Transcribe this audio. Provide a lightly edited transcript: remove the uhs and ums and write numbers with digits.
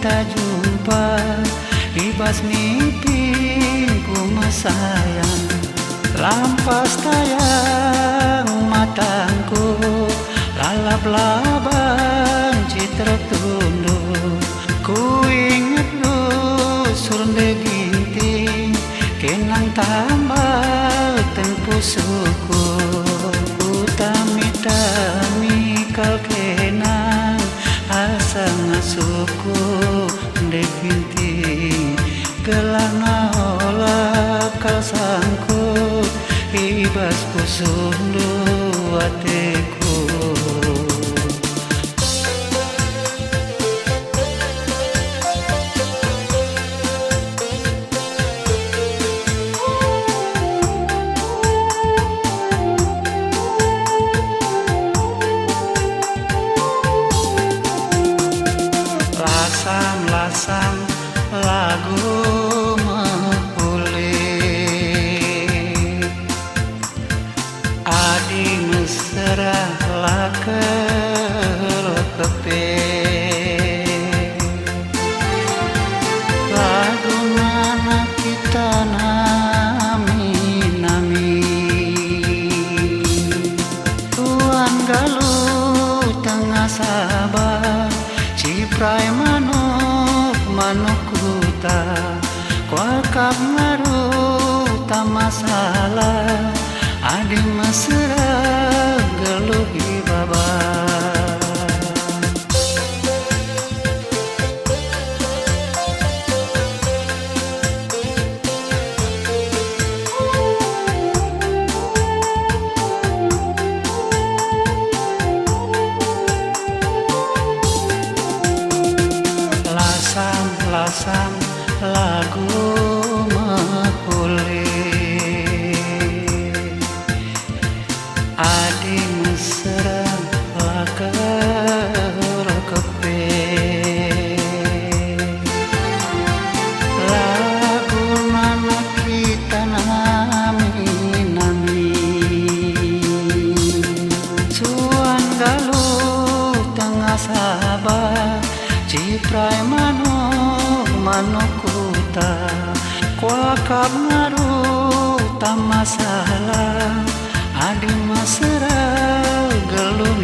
kita jumpa, ibas mimpiku mesayang, lampas tayang matangku, lalap-laban citra tunduk. Ku ingat lu surde ginting, kenang tambal tempu suku. Ku tami-tami kal kenang, asa ngasuku de ginting, gelana olah kal sangkut, ibas pusundu atiku. Lasam lagu mengkulit, adi mesra laker kepe, lagu mana kita nami tuan galuh tengah sabar, ciprai manuk kuta, kuakap ngaruh tak masalah, adi mesra geluh ibaba. Lasam lagu mengkulit, adi mesra laker kepe, lagu mana kita nami cuan galuh tengah sabar, ciprai manuk kuta, kuakap ngaruh tak masalah, adi mesra geluh